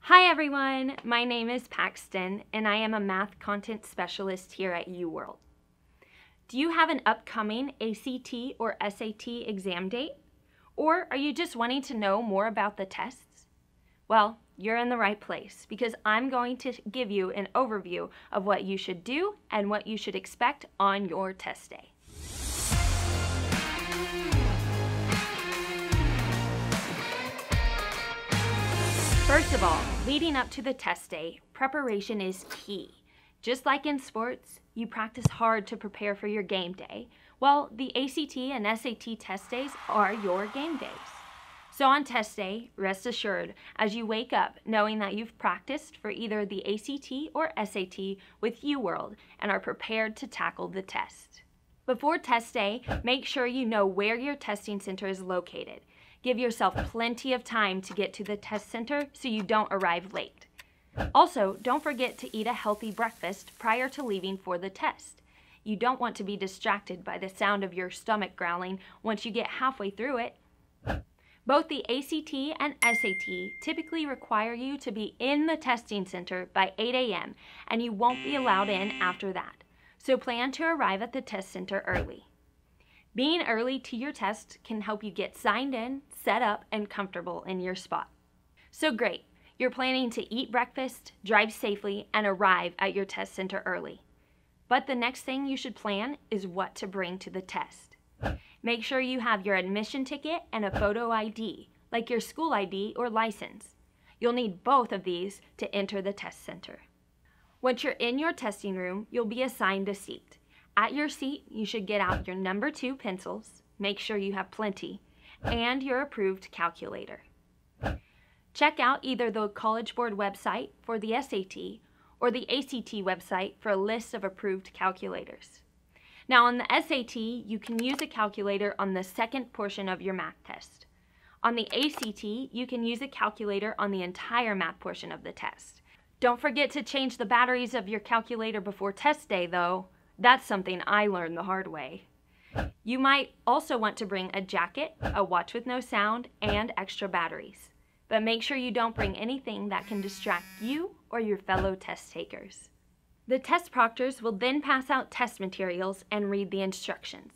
Hi everyone, my name is Paxton and I am a math content specialist here at UWorld. Do you have an upcoming ACT or SAT exam date? Or are you just wanting to know more about the tests? Well, you're in the right place because I'm going to give you an overview of what you should do and what you should expect on your test day. First of all, leading up to the test day, preparation is key. Just like in sports, you practice hard to prepare for your game day. Well, the ACT and SAT test days are your game days. So on test day, rest assured as you wake up knowing that you've practiced for either the ACT or SAT with UWorld and are prepared to tackle the test. Before test day, make sure you know where your testing center is located. Give yourself plenty of time to get to the test center so you don't arrive late. Also, don't forget to eat a healthy breakfast prior to leaving for the test. You don't want to be distracted by the sound of your stomach growling once you get halfway through it. Both the ACT and SAT typically require you to be in the testing center by 8 a.m. and you won't be allowed in after that. So plan to arrive at the test center early. Being early to your test can help you get signed in, set up, and comfortable in your spot. So great, you're planning to eat breakfast, drive safely, and arrive at your test center early. But the next thing you should plan is what to bring to the test. Make sure you have your admission ticket and a photo ID, like your school ID or license. You'll need both of these to enter the test center. Once you're in your testing room, you'll be assigned a seat. At your seat, you should get out your number 2 pencils, make sure you have plenty, and your approved calculator. Check out either the College Board website for the SAT or the ACT website for a list of approved calculators. Now on the SAT, you can use a calculator on the second portion of your math test. On the ACT, you can use a calculator on the entire math portion of the test. Don't forget to change the batteries of your calculator before test day though. That's something I learned the hard way. You might also want to bring a jacket, a watch with no sound, and extra batteries. But make sure you don't bring anything that can distract you or your fellow test takers. The test proctors will then pass out test materials and read the instructions.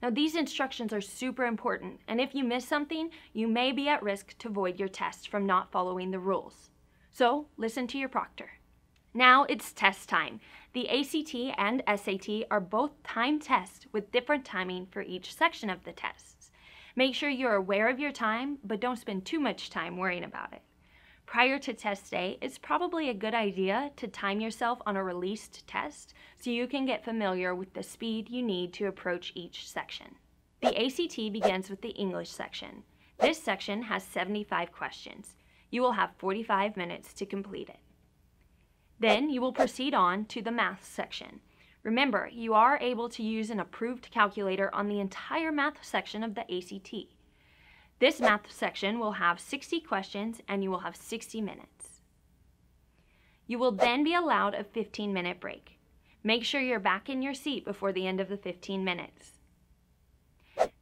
Now these instructions are super important, and if you miss something, you may be at risk to void your test from not following the rules. So listen to your proctor. Now it's test time. The ACT and SAT are both timed tests with different timing for each section of the tests. Make sure you're aware of your time, but don't spend too much time worrying about it. Prior to test day, it's probably a good idea to time yourself on a released test so you can get familiar with the speed you need to approach each section. The ACT begins with the English section. This section has 75 questions. You will have 45 minutes to complete it. Then you will proceed on to the math section. Remember, you are able to use an approved calculator on the entire math section of the ACT. This math section will have 60 questions and you will have 60 minutes. You will then be allowed a 15-minute break. Make sure you're back in your seat before the end of the 15 minutes.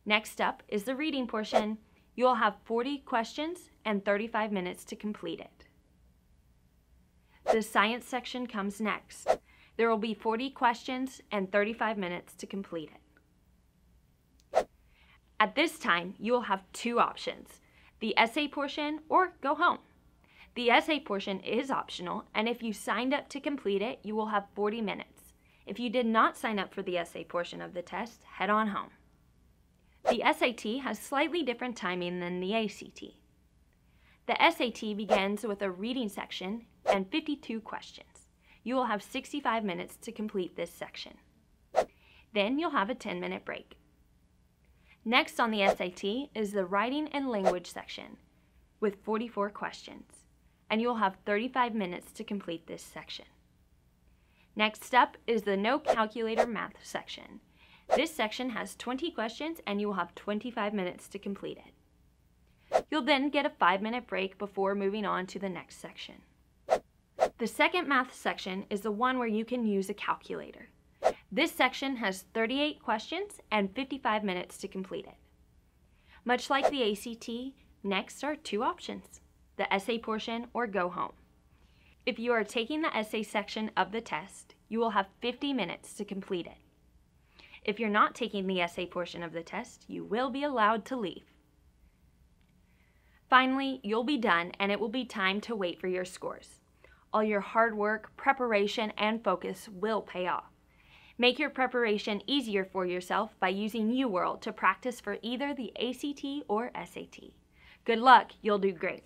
Next up is the reading portion. You will have 40 questions and 35 minutes to complete it. The science section comes next. There will be 40 questions and 35 minutes to complete it. At this time, you will have 2 options, the essay portion or go home. The essay portion is optional, and if you signed up to complete it, you will have 40 minutes. If you did not sign up for the essay portion of the test, head on home. The SAT has slightly different timing than the ACT. The SAT begins with a reading section and 52 questions. You will have 65 minutes to complete this section. Then you'll have a 10-minute break. Next on the SAT is the writing and language section with 44 questions, and you'll have 35 minutes to complete this section. Next up is the no calculator math section. This section has 20 questions and you will have 25 minutes to complete it. You'll then get a 5-minute break before moving on to the next section. The second math section is the one where you can use a calculator. This section has 38 questions and 55 minutes to complete it. Much like the ACT, next are 2 options, the essay portion or go home. If you are taking the essay section of the test, you will have 50 minutes to complete it. If you're not taking the essay portion of the test, you will be allowed to leave. Finally, you'll be done and it will be time to wait for your scores. All your hard work, preparation, and focus will pay off. Make your preparation easier for yourself by using UWorld to practice for either the ACT or SAT. Good luck, you'll do great.